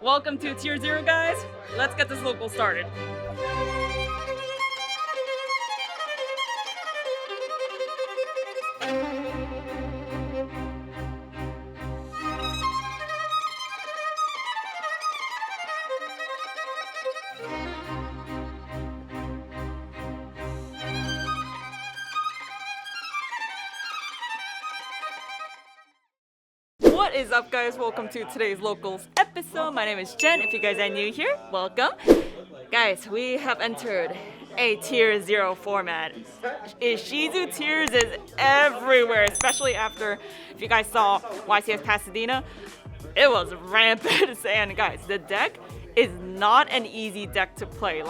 Welcome to Tier 0, guys. Let's get this local started. What is up, guys? Welcome to today's locals episode. My name is Jen. If you guys are new here, welcome. Guys, we have entered a Tier 0 format. Ishizu tiers is everywhere, especially after, if you guys saw OTS Pasadena, it was rampant. And guys, the deck is not an easy deck to play.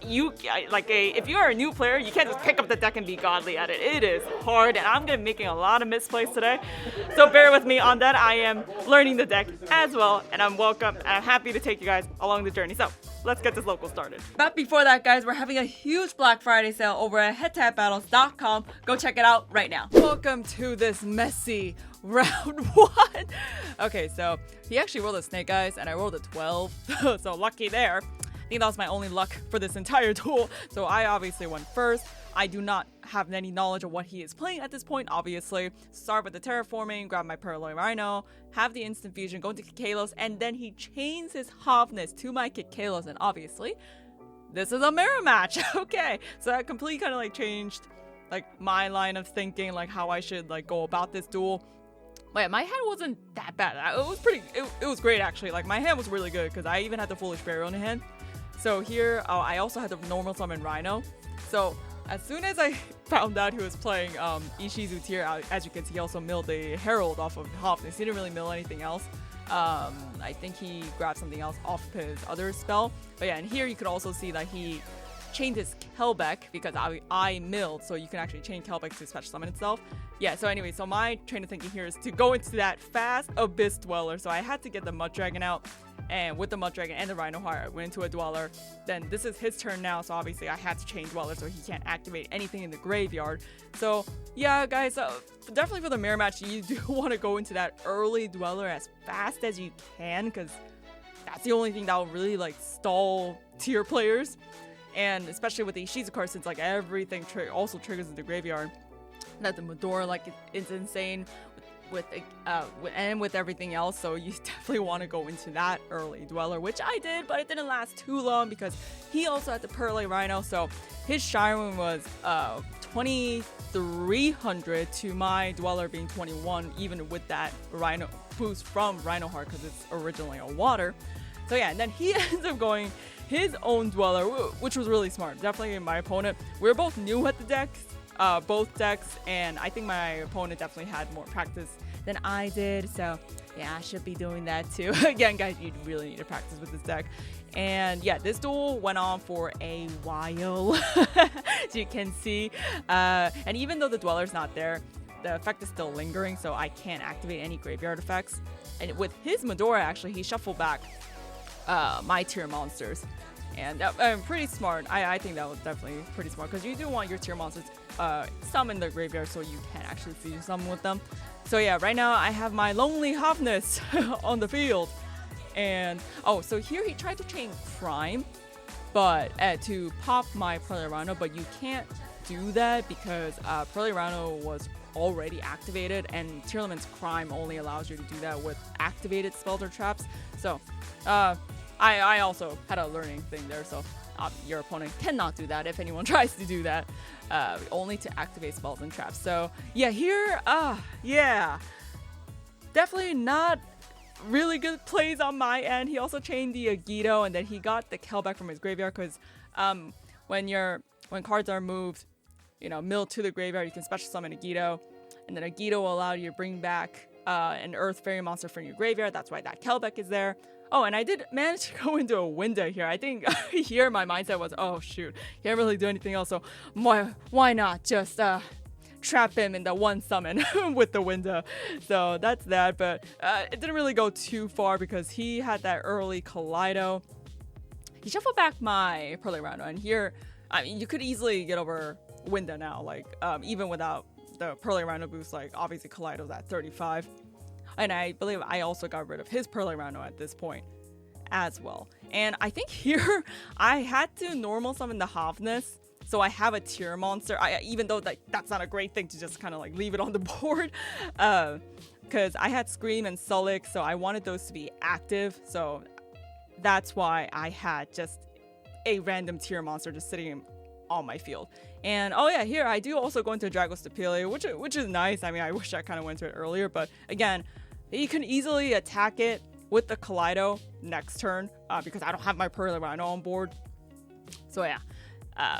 If you are a new player, you can't just pick up the deck and be godly at it. It is hard, and I'm gonna be making a lot of misplays today, so bear with me on that. I am learning the deck as well, and I'm welcome, and I'm happy to take you guys along the journey. So let's get this local started. But before that, guys, we're having a huge Black Friday sale over at HeadtoHeadBattles.com. Go check it out right now. Welcome to this messy round 1. Okay, so he actually rolled a snake, guys, and I rolled a 12, so lucky there. I think that was my only luck for this entire duel, so I obviously went first. I do not have any knowledge of what he is playing at this point, obviously. Start with the terraforming, grab my Purloin Rhino, have the instant fusion, go into Kikalos, and then he chains his Hofness to my Kikalos, and obviously, this is a mirror match. Okay, so that completely kind of like changed like my line of thinking, like how I should like go about this duel. But yeah, my hand wasn't that bad. It was great actually. Like my hand was really good because I even had the Foolish Burial in hand. So here, I also had the normal summon Rhino. So as soon as I found out he was playing Ishizu tier, as you can see, he also milled the Herald off of Hofness. He didn't really mill anything else. I think he grabbed something else off his other spell. But yeah, and here you could also see that he chained his Kelbeck because I milled, so you can actually chain Kelbeck to special summon itself. Yeah, so anyway, so my train of thinking here is to go into that fast Abyss Dweller. So I had to get the Mud Dragon out. And with the Mud Dragon and the Rhino Heart, I went into a Dweller. Then this is his turn now, so obviously I had to chain Dweller so he can't activate anything in the graveyard. So yeah, guys, definitely for the mirror match, you do want to go into that early Dweller as fast as you can, because that's the only thing that will really like stall tier players. And especially with the Ishizu card, since like everything also triggers in the graveyard. That the Medora like is insane. With everything else, so you definitely want to go into that early Dweller, which I did, but it didn't last too long because he also had the Purloin Rhino, so his Shine was 2300 to my Dweller being 21, even with that Rhino boost from Rhino Heart because it's originally a water. So yeah, and then he ends up going his own Dweller, which was really smart. Definitely my opponent. We were both new at the deck. Both decks, and I think my opponent definitely had more practice than I did, so yeah, I should be doing that too. Again, guys, you really need to practice with this deck. And yeah, this duel went on for a while, as you can see, and even though the Dweller's not there, the effect is still lingering, so I can't activate any graveyard effects. And with his Medora, actually, he shuffled back my tier monsters. And pretty smart. I think that was definitely pretty smart because you do want your tier monsters some in the graveyard so you can actually see some with them. So yeah, right now I have my Lonely Hofness on the field. And so here he tried to chain Crime, but to pop my Purloin Rhino, but you can't do that because Purloin Rhino was already activated, and Tearlament's Crime only allows you to do that with activated spells or traps. So I also had a learning thing there, so your opponent cannot do that if anyone tries to do that, only to activate spells and traps. So yeah, here, yeah, definitely not really good plays on my end. He also chained the Agido, and then he got the Kelbeck from his graveyard because when cards are moved, milled to the graveyard, you can special summon Agido, and then Agido will allow you to bring back an Earth Fairy monster from your graveyard. That's why that Kelbeck is there. Oh, and I did manage to go into a window here. I think here my mindset was, oh shoot, can't really do anything else, so why not just trap him in the one summon with the window. So that's that, but it didn't really go too far because he had that early Kaleido. He shuffled back my Purloin Rhino, and here, I mean, you could easily get over window now, like even without the Purloin Rhino boost. Like obviously Kaleido's at 35. And I believe I also got rid of his Purloin Rhino at this point. as well. And I think here I had to normal summon the Havness, so I have a tier monster. Even though that's not a great thing to just kind of like leave it on the board, because I had Scream and Sulik, so I wanted those to be active. So that's why I had just a random tier monster just sitting on my field. And oh yeah, here I do also go into Dragostapelia, which is nice. I mean, I wish I kind of went to it earlier, but again, you can easily attack it with the Kaleido next turn because I don't have my Pearly Rhino on board. So yeah,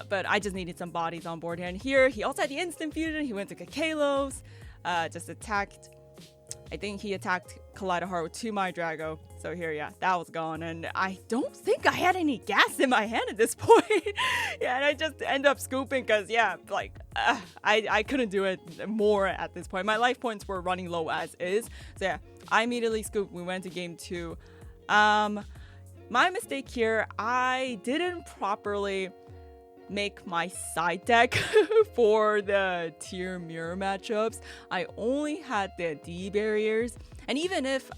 but I just needed some bodies on board here. And here, he also had the instant fusion. He went to Kakalos, just attacked. I think he attacked Kaleido Heart with 2 My Drago. So here, yeah, that was gone. And I don't think I had any gas in my hand at this point. Yeah, and I just end up scooping because, yeah, like, I couldn't do it more at this point. My life points were running low as is. So yeah, I immediately scooped. We went to game 2. My mistake here, I didn't properly make my side deck for the tier mirror matchups. I only had the D barriers, and even if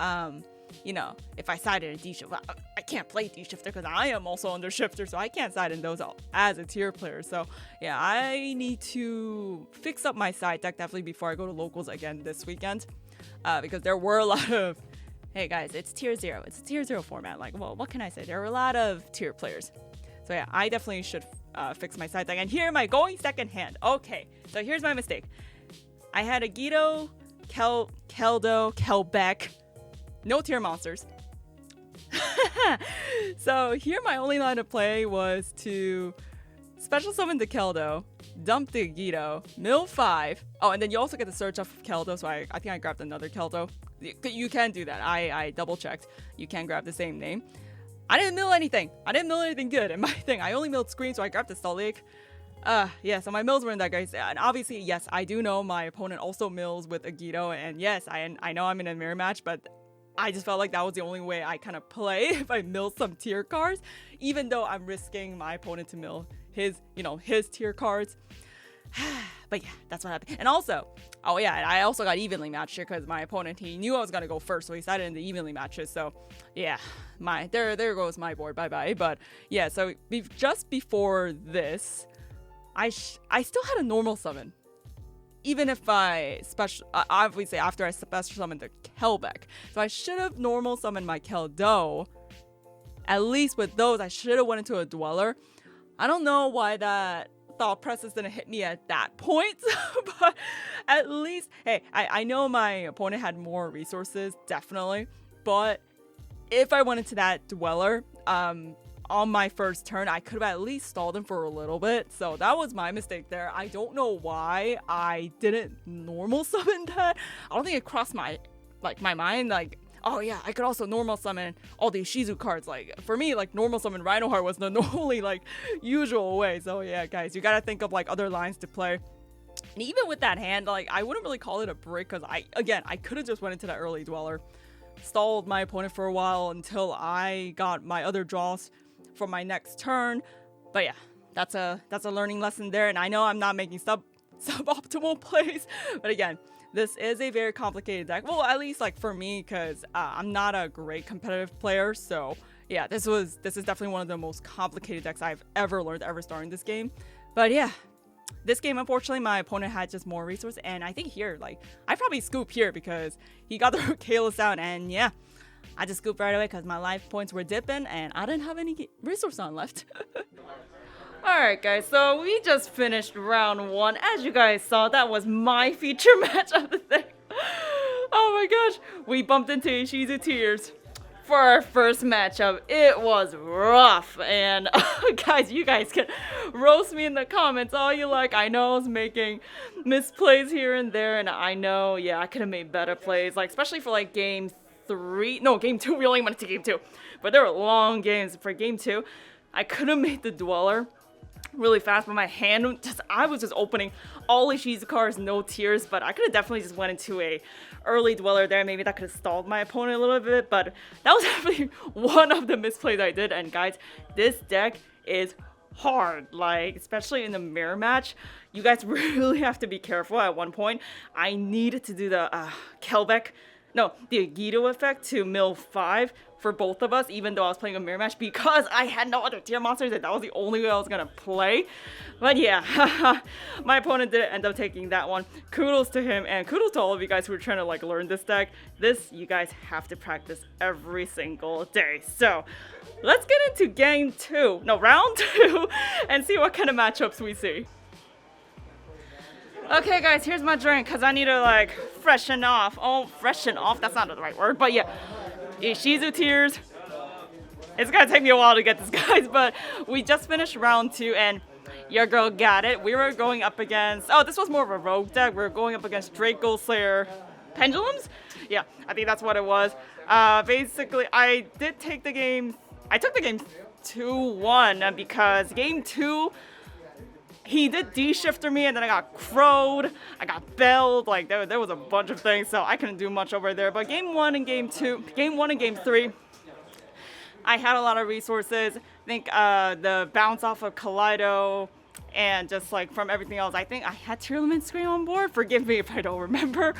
you know, if I sided a D shifter, I can't play D shifter because I am also under shifter, so I can't side in those as a tier player. So yeah, I need to fix up my side deck definitely before I go to locals again this weekend, because there were a lot of, hey guys, it's tier 0, it's a tier 0 format, like, well, what can I say, there were a lot of tier players. So yeah, I definitely should fix my side deck. And here am I going second hand. Okay, so here's my mistake. I had a Guido, Keldo, Kelbeck, no tier monsters. So here my only line of play was to special summon the Keldo, dump the Guido, mill 5. Oh, and then you also get the search of Keldo, so I think I grabbed another Keldo. You can do that. I double checked. You can grab the same name. I didn't mill anything. I didn't mill anything good in my thing. I only milled Screen, so I grabbed the Sulik. Yeah, so my mills were in that, guys. And obviously, yes, I do know my opponent also mills with a Guido. And yes, I know I'm in a mirror match, but I just felt like that was the only way I kind of play if I mill some tier cards, even though I'm risking my opponent to mill his, you know, his tier cards. But yeah, that's what happened. And also, oh yeah, I also got evenly matched here because my opponent, he knew I was gonna go first, so he decided in the evenly matches. So yeah, there goes my board, bye bye. But yeah, so just before this, I still had a normal summon, even if I obviously after I special summoned the Kelbeck. So I should have normal summoned my Keldo. At least with those, I should have went into a Dweller. I don't know why that thought process didn't hit me at that point, but at least, hey, I know my opponent had more resources, definitely, but if I went into that Dweller on my first turn, I could have at least stalled him for a little bit. So that was my mistake there. I don't know why I didn't normal summon that. I don't think it crossed my mind, like, oh yeah, I could also normal summon all these Shizu cards. Like, for me, like, normal summon Rhinoheart was the only, like, usual way. So yeah, guys, you gotta think of, like, other lines to play. And even with that hand, like, I wouldn't really call it a break because I could have just went into that early Dweller, stalled my opponent for a while until I got my other draws for my next turn. But yeah, that's a learning lesson there. And I know I'm not making suboptimal plays, but again, this is a very complicated deck. Well, at least like for me, because I'm not a great competitive player. So yeah, this is definitely one of the most complicated decks I've ever learned ever starting this game. But yeah, this game, unfortunately, my opponent had just more resources. And I think here, like, I probably scoop here because he got the Kalos out. And yeah, I just scooped right away because my life points were dipping and I didn't have any resource on left. Alright guys, so we just finished round 1. As you guys saw, that was my feature match of the thing. Oh my gosh, we bumped into Ishizu Tears for our first matchup. It was rough, and guys, you guys can roast me in the comments all you like. I know I was making misplays here and there, and I know, yeah, I could have made better plays, like especially for like game 2. We only went to game 2, but there were long games. For game 2, I could have made the Dweller really fast, but my hand I was just opening all Ishizu cards, no tears, but I could have definitely just went into a early Dweller there. Maybe that could have stalled my opponent a little bit, but that was definitely one of the misplays I did. And guys, this deck is hard, like especially in the mirror match. You guys really have to be careful. At one point I needed to do the Kelbeck, no, the Agito effect to mill 5 for both of us, even though I was playing a mirror match because I had no other tier monsters and that was the only way I was gonna play. But yeah, my opponent didn't end up taking that one. Kudos to him and kudos to all of you guys who are trying to like learn this deck. This, you guys have to practice every single day. So let's get into round 2 and see what kind of matchups we see. Okay guys, here's my drink because I need to like freshen off. Oh, freshen off? That's not the right word, but yeah. Ishizu Tears. It's gonna take me a while to get this, guys, but we just finished round 2 and your girl got it. We were going up against, oh, this was more of a rogue deck. We were going up against Draco Slayer Pendulums. Yeah, I think that's what it was. Basically, I took the game 2-1 because game 2, he did D-shifter me and then I got crowed, I got belled, like there was a bunch of things, so I couldn't do much over there. But game 1 and game 3, I had a lot of resources. I think the bounce off of Kaleido and just like from everything else, I think I had Tier Limit Scream on board. Forgive me if I don't remember.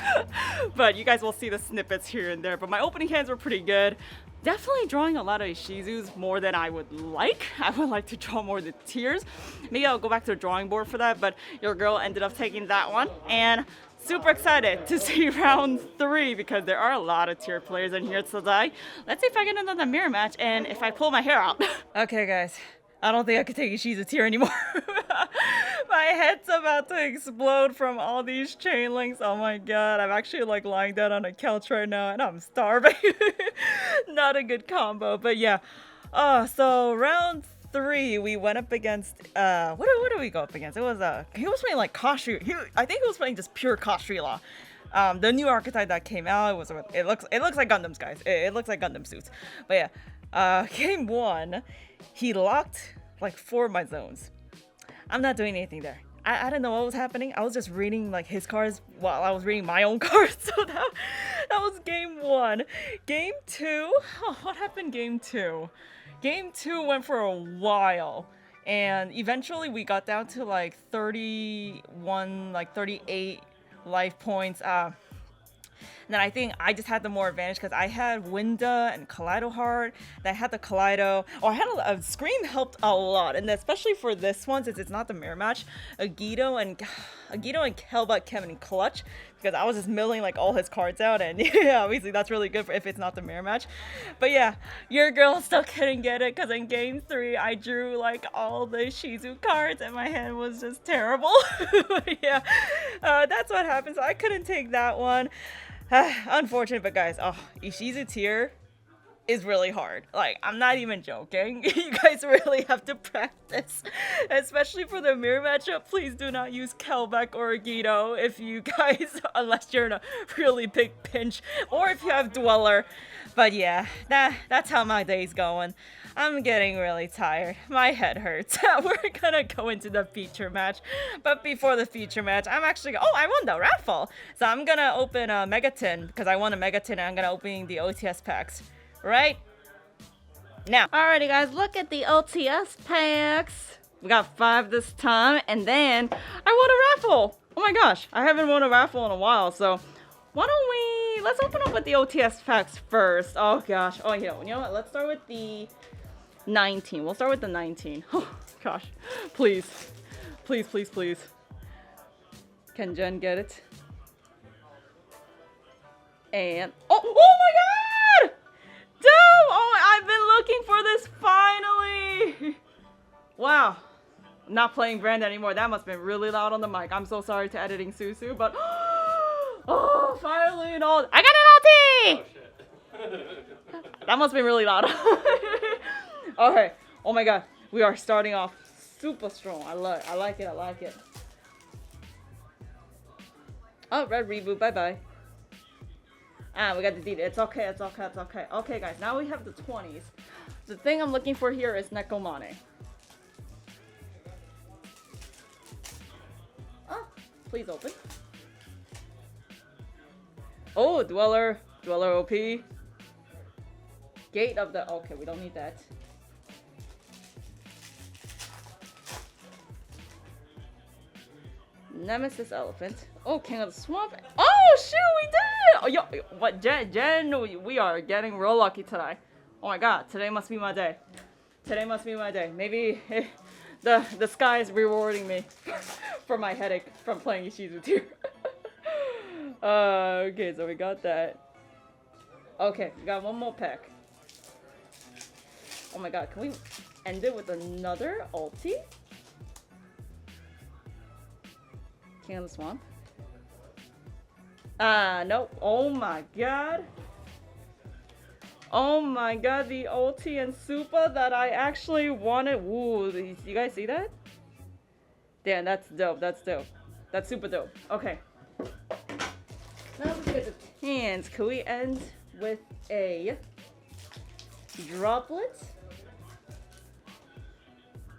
But you guys will see the snippets here and there. But my opening hands were pretty good. Definitely drawing a lot of Ishizus more than I would like. I would like to draw more of the tiers. Maybe I'll go back to the drawing board for that, but your girl ended up taking that one. And super excited to see round 3 because there are a lot of tier players in here today. Let's see if I get another mirror match and if I pull my hair out. Okay guys, I don't think I can take Ishizu tier anymore. My head's about to explode from all these chain links. Oh my god, I'm actually like lying down on a couch right now and I'm starving. Not a good combo, but yeah. So round 3 we went up against what did we go up against? It was he was playing like Kashri. I think he was playing just pure Kashrila. The new archetype that came out, it looks like Gundams, guys. It looks like Gundam suits. But yeah, game 1 he locked like 4 of my zones. I'm not doing anything there. I didn't know what was happening. I was just reading like his cards while I was reading my own cards. So that was game 1. Game 2, what happened game 2? Game 2 went for a while. And eventually we got down to like 31, like 38 life points. Then I think I just had the more advantage because I had Winda and Kaleido Heart. Then I had the Kaleido. Oh, I had a Scream helped a lot, and especially for this one since it's not the mirror match. Agito and Kelbot Kevin clutch because I was just milling like all his cards out, and yeah, obviously that's really good if it's not the mirror match. But yeah, your girl still couldn't get it because in game 3 I drew like all the Shizu cards and my hand was just terrible. Yeah, that's what happened. So I couldn't take that one. Unfortunate, but guys, Ishizu tier is really hard. Like, I'm not even joking. You guys really have to practice, especially for the mirror matchup. Please do not use Kelbeck or Agito if you guys, unless you're in a really big pinch, or if you have Dweller. But yeah, that's how my day's going. I'm getting really tired. My head hurts. We're gonna go into the feature match. But before the feature match, I won the raffle. So I'm gonna open a Megaton because I won a Megaton and I'm gonna open the OTS packs. Right now. Alrighty guys, look at the OTS packs. We got 5 this time, and then I won a raffle. Oh my gosh, I haven't won a raffle in a while, so let's open up with the OTS packs first. Oh gosh, you know what, let's start with the 19. We'll start with the 19. Oh gosh, please. Can Jen get it? And, oh my god! Dude! Oh, I've been looking for this finally! Wow. I'm not playing Brandon anymore. That must have been really loud on the mic. I'm so sorry to editing Susu, but oh, finally an ult. I got an ulti! That must have been really loud. Okay. Oh my god. We are starting off super strong. I like it. Oh, red reboot. Bye-bye. We got the D. It's okay. Okay, guys. Now we have the 20s. The thing I'm looking for here is Nekomane. Oh, please open. Oh, Dweller OP. Gate of the... Okay, we don't need that. Nemesis Elephant. Oh, King of the Swamp. Oh, shoot, we did! Oh, yo, what, Jen, we are getting real lucky today. Oh my god, today must be my day. Today must be my day. Maybe the sky is rewarding me for my headache from playing Ishizu Tier. Okay, so we got that. Okay, we got one more pack. Oh my god, can we end it with another ulti? King of the Swamp. Nope. Oh my god. Oh my god, the ulti and Supa that I actually wanted. Ooh, you guys see that? Damn, that's dope. That's dope. That's super dope. Okay. Now let's get the hands. Can we end with a droplet?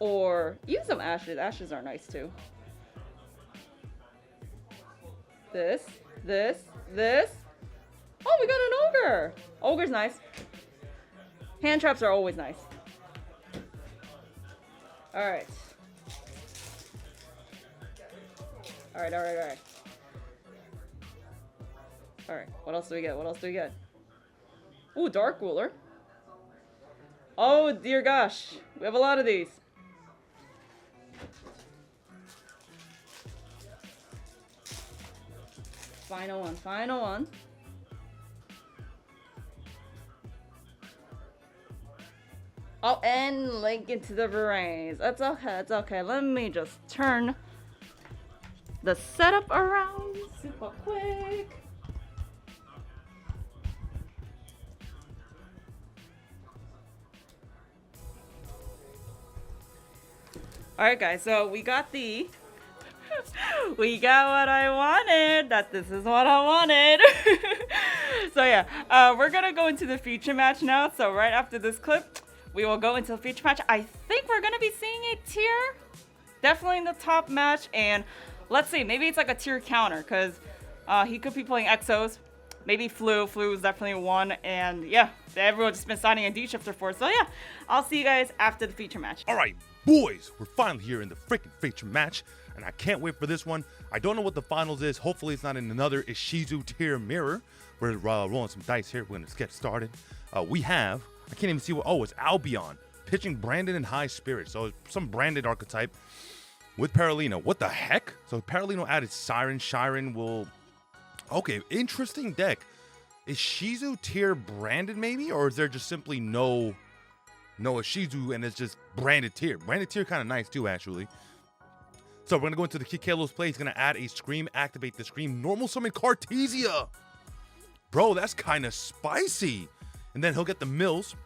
Or even some ashes. Ashes are nice too. This. Oh, we got an ogre. Ogre's nice. Hand traps are always nice. Alright. Alright. Alright, what else do we get? Ooh, Dark Ruler. Oh dear gosh. We have a lot of these. Final one. Oh, and link into the berets. That's okay. Let me just turn the setup around super quick. Alright guys, so we got we got what I wanted. This is what I wanted. So yeah, we're gonna go into the feature match now. So right after this clip, we will go into the feature match. I think we're gonna be seeing a tier, definitely in the top match. And let's see, maybe it's like a tier counter because he could be playing Exos. Maybe Flu is definitely one. And yeah, everyone's just been signing a D-shifter for. So yeah, I'll see you guys after the feature match. All right, boys, we're finally here in the freaking feature match. And I can't wait for this one. I don't know what the finals is. Hopefully it's not in another Ishizu tier mirror. We're rolling some dice here. We're going to get started. We have, I can't even see what, oh, it's Albion. Pitching Brandon in high spirits. So some branded archetype with Paralino. What the heck? So Paralino added Siren. Shiren will, okay, interesting deck. Is Shizu tier branded maybe? Or is there just simply no Ishizu and it's just branded tier? Branded tier kind of nice too, actually. So we're going to go into the Kikelo's play. He's going to add a Scream, activate the Scream, normal summon Cartesia. Bro, that's kind of spicy. And then he'll get the mills.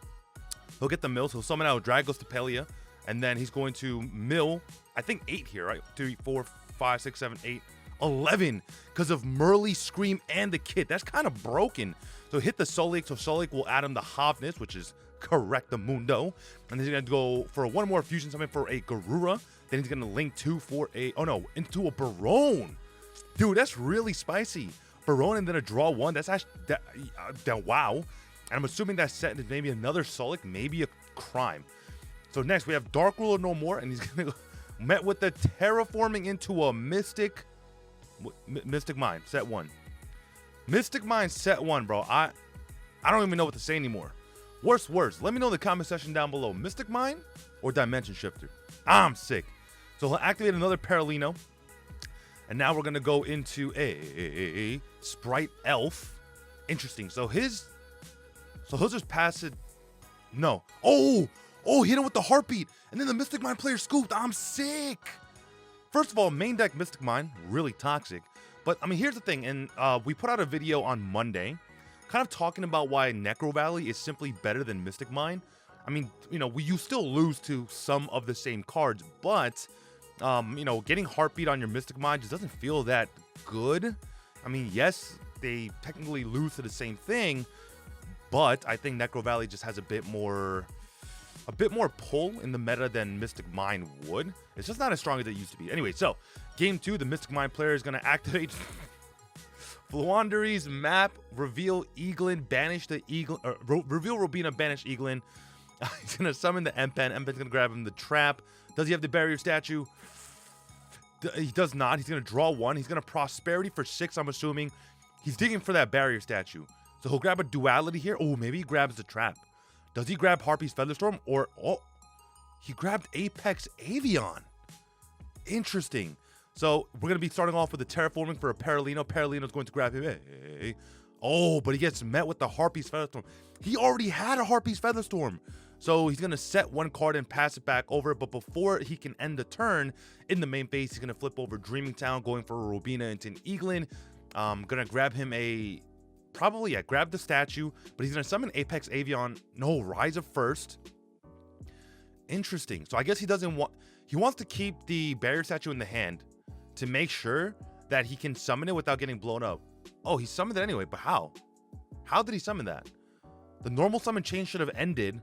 He'll summon out Dragos to Pelia. And then he's going to mill, I think 8 here, right? 2, 4, 5, 6, 7, 8, 11. Because of Merly, Scream, and the Kit. That's kind of broken. So hit the Solik. So Solik will add him the Havness, which is correct the Mundo. And then he's going to go for one more fusion summon for a Garura. Then he's going to link 2 for a, oh no, into a Barone. Dude, that's really spicy. Barone and then a draw 1. That's actually, wow. And I'm assuming that set is maybe another Solik, maybe a Crime. So next we have Dark Ruler no more. And he's going to go, met with the terraforming into a Mystic Mind, set 1. Mystic Mind, set 1, bro. I don't even know what to say anymore. Worst words. Let me know in the comment section down below. Mystic Mind or Dimension Shifter? I'm sick. So he'll activate another Paralino. And now we're going to go into a Sprite Elf. Interesting. So he'll just pass it. No. Oh, hit him with the Heartbeat. And then the Mystic Mind player scooped. I'm sick. First of all, main deck Mystic Mind, really toxic. But, I mean, here's the thing. And we put out a video on Monday kind of talking about why Necro Valley is simply better than Mystic Mind. I mean, you know, you still lose to some of the same cards, but, you know, getting Heartbeat on your Mystic Mind just doesn't feel that good. I mean, yes, they technically lose to the same thing, but I think Necro Valley just has a bit more pull in the meta than Mystic Mind would. It's just not as strong as it used to be. Anyway, so game 2, the Mystic Mind player is going to activate Fluandery's map, reveal Eaglin, banish the Eaglin, reveal Robina, banish Eaglin. He's going to summon the M-Pen. M-Pen's going to grab him the trap. Does he have the barrier statue? He does not. He's going to draw 1. He's going to Prosperity for 6, I'm assuming. He's digging for that barrier statue. So he'll grab a Duality here. Oh, maybe he grabs the trap. Does he grab Harpy's Featherstorm? Or, oh, he grabbed Apex Avion. Interesting. So we're going to be starting off with the Terraforming for a Paralino. Paralino's going to grab him. Hey. Oh, but he gets met with the Harpy's Featherstorm. He already had a Harpy's Featherstorm. So he's going to set 1 card and pass it back over. But before he can end the turn, in the main phase, he's going to flip over Dreaming Town, going for a Robina into an Eaglin. Going to grab him grab the statue. But he's going to summon Apex Avion. No, Rise of First. Interesting. So I guess he doesn't want... He wants to keep the barrier statue in the hand to make sure that he can summon it without getting blown up. Oh, he summoned it anyway, but how? How did he summon that? The normal summon chain should have ended.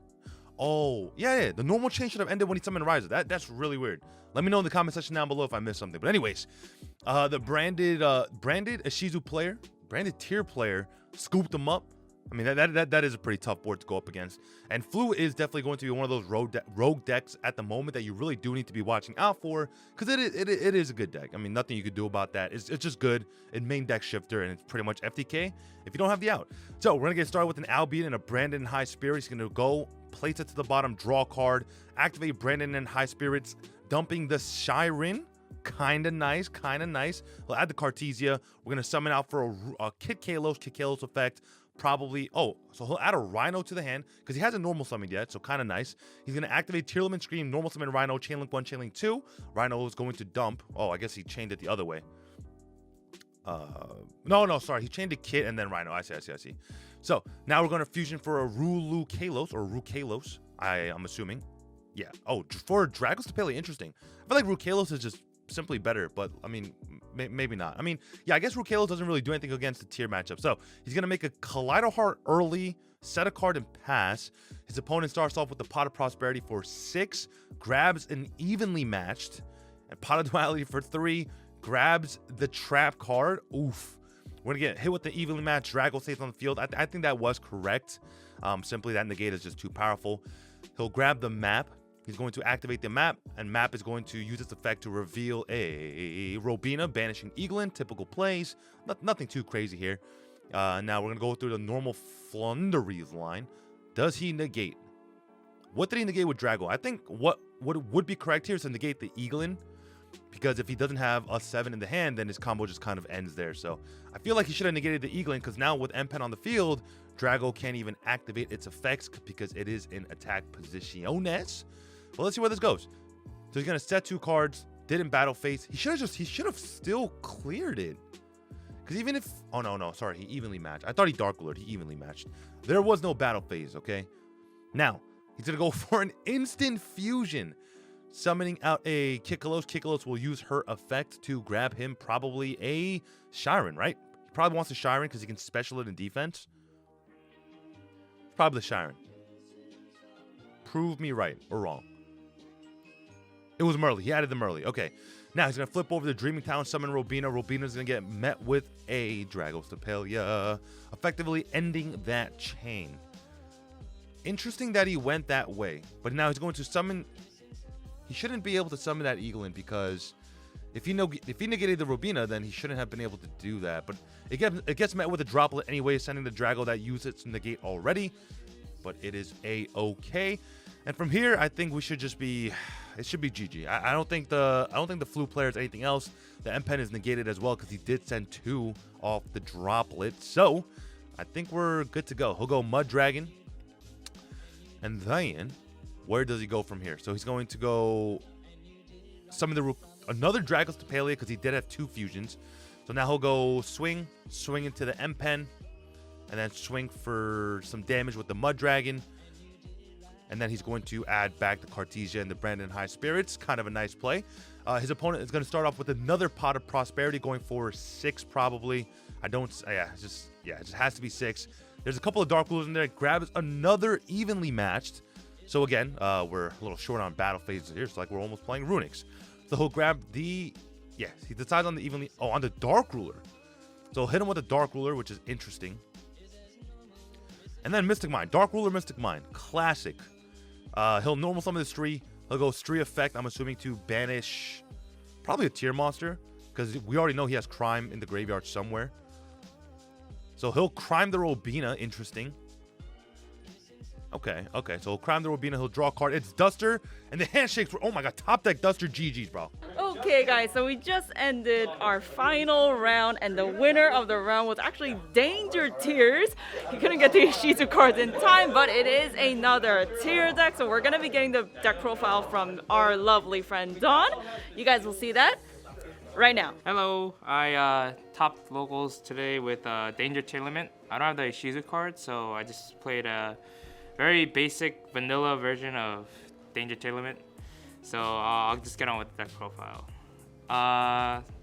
Oh, yeah. The normal chain should have ended when he summoned Riser. That's really weird. Let me know in the comment section down below if I missed something. But anyways, the branded Ishizu player, branded tier player, scooped him up. I mean, that is a pretty tough board to go up against. And Flu is definitely going to be one of those rogue decks at the moment that you really do need to be watching out for, because it is a good deck. I mean, nothing you could do about that. It's just good in main deck shifter, and it's pretty much FTK if you don't have the out. So we're going to get started with an Albion and a Brandon High Spirit. He's going to go, place it to the bottom, draw a card, activate Brandon and High Spirits, dumping the Shiren. Kind of nice. We'll add the Cartesia. We're going to summon out for a Kid Kalos effect. Probably, so he'll add a Rhino to the hand because he hasn't normal summoned yet, so kind of nice. He's going to activate Tearlament Scream, normal summon Rhino, Chainlink 1, Chainlink 2. Rhino is going to dump. Oh, I guess he chained it the other way. No, sorry. He chained a Kit and then Rhino. I see. So now we're going to fusion for a Rulu Kalos, or Ru Kalos, I'm assuming. Yeah. Oh, for Dragos to Pele, interesting. I feel like Ru Kalos is just simply better, but I mean, maybe not. I mean, yeah, I guess Rukalos doesn't really do anything against the tier matchup. So he's going to make a Kaleido Heart early, set a card and pass. His opponent starts off with the Pot of Prosperity for 6, grabs an Evenly Matched, and Pot of Duality for 3, grabs the Trap card. Oof. We're going to get hit with the Evenly Matched. Drago stays on the field. I think that was correct. Simply that negate is just too powerful. He'll grab the map. He's going to activate the map, and map is going to use its effect to reveal a Robina, banishing Eaglin. Typical plays. Nothing too crazy here. Now we're going to go through the normal Flunderies line. Does he negate? What did he negate with Drago? I think what would be correct here is to negate the Eaglin, because if he doesn't have a 7 in the hand, then his combo just kind of ends there. So I feel like he should have negated the Eaglin, because now with M-Pen on the field, Drago can't even activate its effects because it is in attack positiones. Well, let's see where this goes. So he's gonna set 2 cards. Didn't battle phase. He should have still cleared it. Because even if, oh no, sorry, he evenly matched. I thought he Dark Rulered. He evenly matched. There was no battle phase. Okay. Now he's gonna go for an instant fusion, summoning out a Kikalos. Kikalos will use her effect to grab him probably a Shiren, right? He probably wants a Shiren because he can special it in defense. Probably the Shiren. Prove me right or wrong. It was Merly. He added the Merly. Okay. Now he's going to flip over the Dreaming Town, summon Robina. Robina's going to get met with a Dragos Tapelia, effectively ending that chain. Interesting that he went that way. But now he's going to summon... He shouldn't be able to summon that Eaglin, because if he negated the Robina, then he shouldn't have been able to do that. But it gets met with a Droplet anyway, sending the Drago that used its negate already. But it is A-okay. And from here, I think we should just be... It should be GG. I don't think the Flu player is anything else. The M-Pen is negated as well because he did send 2 off the Droplet. So I think we're good to go. He'll go Mud Dragon. And then where does he go from here? So he's going to go summon another Dragos Tapelia because he did have 2 fusions. So now he'll go swing into the M-Pen, and then swing for some damage with the Mud Dragon. And then he's going to add back the Cartesia and the Brandon High Spirits. Kind of a nice play. His opponent is going to start off with another Pot of Prosperity, going for 6 probably. It just has to be 6. There's a couple of Dark Rulers in there. Grabs another Evenly Matched. So again, we're a little short on battle phases here. It's like we're almost playing Runics. So he'll grab he decides on the on the Dark Ruler. So he'll hit him with a Dark Ruler, which is interesting. And then Mystic Mind. Dark Ruler, Mystic Mind. Classic. He'll normal summon the Stree. He'll go Stree effect, I'm assuming, to banish Probably a tier monster, because we already know he has Crime in the graveyard somewhere. So he'll Crime the Robina. Interesting. Okay. So he'll Crime the Robina. He'll draw a card. It's Duster, and the handshakes were, oh my god, top deck Duster, GG's, bro. Okay, guys, so we just ended our final round, and the winner of the round was actually Danger Tears. He couldn't get the Ishizu cards in time, but it is another tier deck, so we're going to be getting the deck profile from our lovely friend Dawn. You guys will see that right now. Hello, I topped locals today with Danger Tier Limit. I don't have the Ishizu card, so I just played a very basic vanilla version of Danger Tier Limit. So I'll just get on with the deck profile.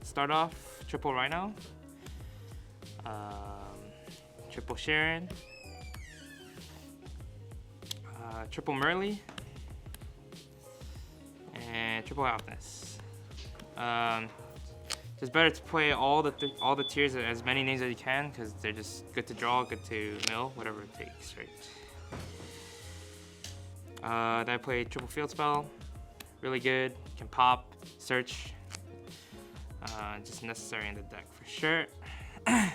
Start off triple Rhino, triple Sharon, triple Merly, and triple Alpness. It's better to play all the tiers, as many names as you can, because they're just good to draw, good to mill, whatever it takes, right? Then I played triple Field Spell. Really good, can pop, search, just necessary in the deck for sure. Then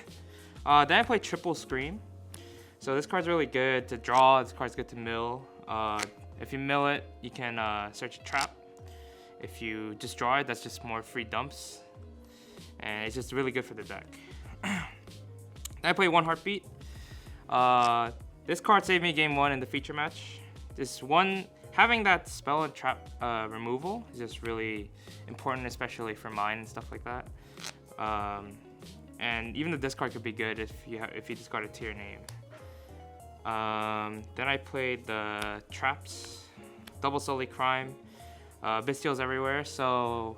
I play triple Scream. So this card's really good to draw, this card's good to mill. If you mill it, you can search a trap. If you just draw it, that's just more free dumps. And it's just really good for the deck. Then I play One Heartbeat. This card saved me game 1 in the feature match. Having that spell and trap removal is just really important, especially for mine and stuff like that. And even the discard could be good if you discard a tier name. Then I played the traps, double Sully Crime, Bestials everywhere, so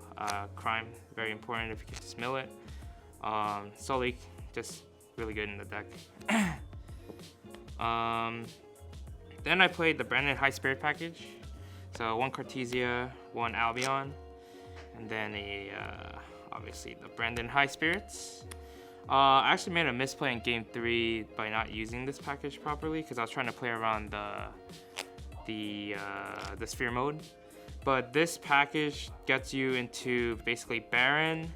Crime very important if you can just mill it. Sully just really good in the deck. Then I played the Brandon High Spirit package. So 1 Cartesia, 1 Albion, and then obviously the Brandon High Spirits. I actually made a misplay in game 3 by not using this package properly because I was trying to play around the sphere mode. But this package gets you into basically Baron,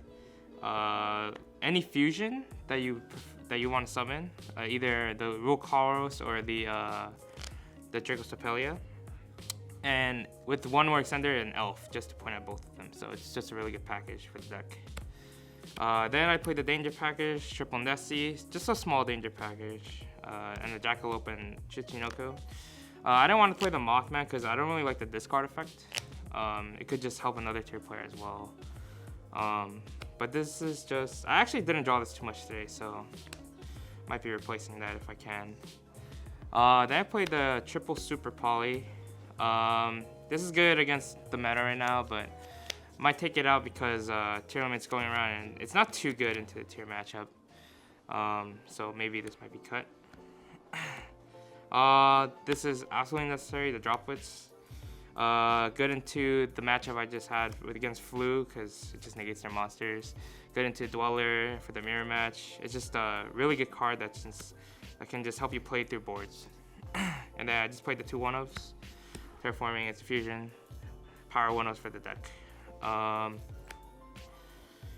any fusion that you want to summon, either the Rukaros or the Dracostopelia, and with 1 more extender and Elf, just to point at both of them. So it's just a really good package for the deck. Then I played the Danger package, Triple Nessie, just a small Danger package, and the Jackalope and Chichinoko. I didn't want to play the Mothman because I don't really like the discard effect. It could just help another tier player as well. But this is just, I actually didn't draw this too much today, so might be replacing that if I can. Then I played the triple Super Poly. This is good against the meta right now, but might take it out because tier limit's going around and it's not too good into the tier matchup. So maybe this might be cut. This is absolutely necessary, the Droplets. Good into the matchup I just had against Flu because it just negates their monsters. Good into Dweller for the mirror match. It's just a really good card that can just help you play through boards. And then I just played the 2 1-ofs. Terraforming, it's fusion. Power 1-ofs for the deck.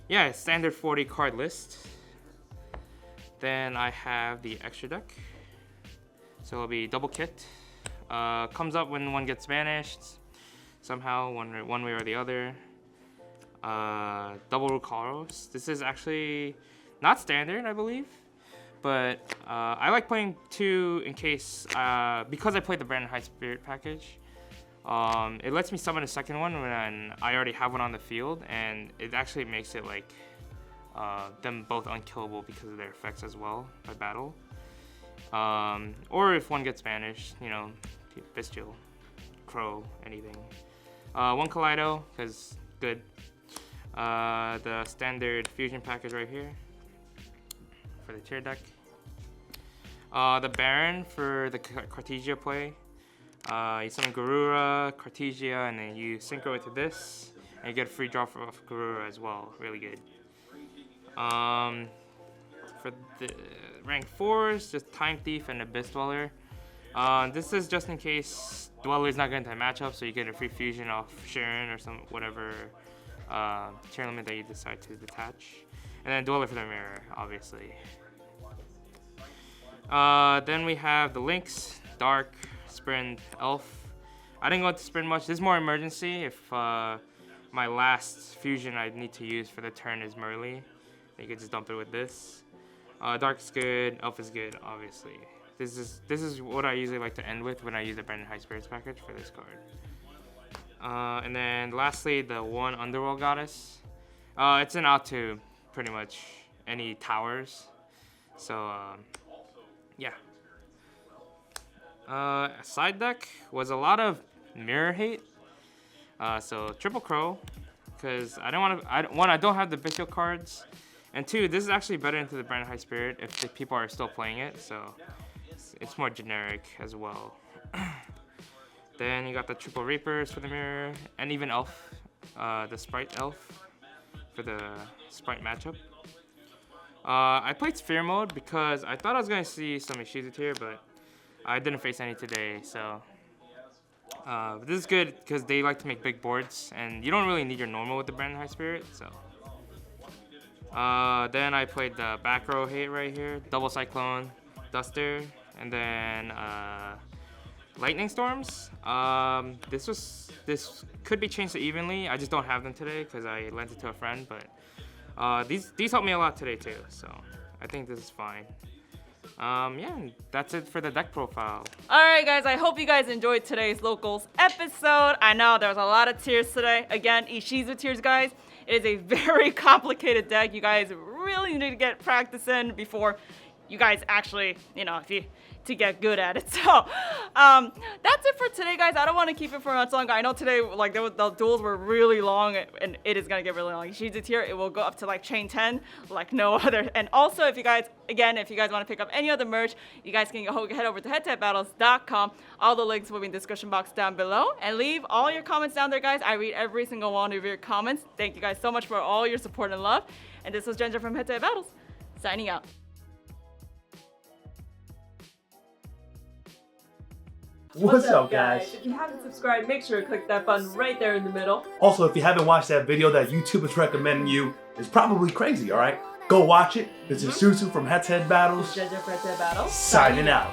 Yeah, standard 40 card list. Then I have the extra deck. So it'll be double kit. Comes up when one gets banished. Somehow, one way or the other. Double Rukaros. This is actually not standard, I believe. But I like playing 2 in case, because I played the Brandon High Spirit package. It lets me summon a second one when I already have one on the field, and it actually makes it like them both unkillable because of their effects as well by battle. Or if one gets banished, you know, Bestial, Crow, anything. 1 Kaleido, because good. The standard fusion package right here for the tier deck. The Baron for the Cartesia play. You summon Garura, Cartesia, and then you synchro it to this, and you get a free draw off Garura as well. Really good. For the rank 4s, just Time Thief and Abyss Dweller. This is just in case Dweller is not going to match up, so you get a free fusion off Sharon or some whatever tier limit that you decide to detach. And then Dweller for the mirror, obviously. Then we have the Lynx, Dark, Sprint, Elf. I didn't go into Sprint much. This is more emergency if my last fusion I need to use for the turn is Merly. You could just dump it with this. Dark is good, Elf is good, obviously. This is what I usually like to end with when I use the Branded High Spirits package for this card. And then lastly, the one Underworld Goddess. It's an out to pretty much any towers. So yeah. Side deck was a lot of mirror hate. So triple crow, because I don't want to. One, I don't have the Bishop cards, and two, this is actually better into the Branded High Spirit if the people are still playing it. So it's more generic as well. Then you got the triple Reapers for the mirror, and even Elf, the Sprite Elf for the Sprite matchup. I played Sphere mode because I thought I was going to see some Ishizu here, but I didn't face any today, so this is good because they like to make big boards, and you don't really need your normal with the Branded High Spirit. So then I played the back row hate right here, double Cyclone, Duster, and then Lightning Storms. This could be changed to evenly. I just don't have them today because I lent it to a friend, but these helped me a lot today too, so I think this is fine. Yeah, that's it for the deck profile. Alright guys, I hope you guys enjoyed today's locals episode. I know there was a lot of tiers today. Again, Ishizu tiers, guys. It is a very complicated deck. You guys really need to get practice in before you guys actually, to get good at it. So that's it for today, guys. I don't want to keep it for much longer. I know today, like, the duels were really long, and it is gonna get really long. Ishizu tier, it will go up to like chain 10, like no other. And also, if you guys want to pick up any other merch, you guys can head over to HeadtoHeadBattles.com. All the links will be in the description box down below, and leave all your comments down there, guys. I read every single one of your comments. Thank you guys so much for all your support and love. And this was Ginger from Head to Head Battles, signing out. What's up, guys? If you haven't subscribed, make sure to click that button right there in the middle. Also, if you haven't watched that video that YouTube is recommending you, it's probably crazy, alright? Go watch it. This is Susu from HeadtoHead Battles. Ginger from Head to Head Battles, Signing out.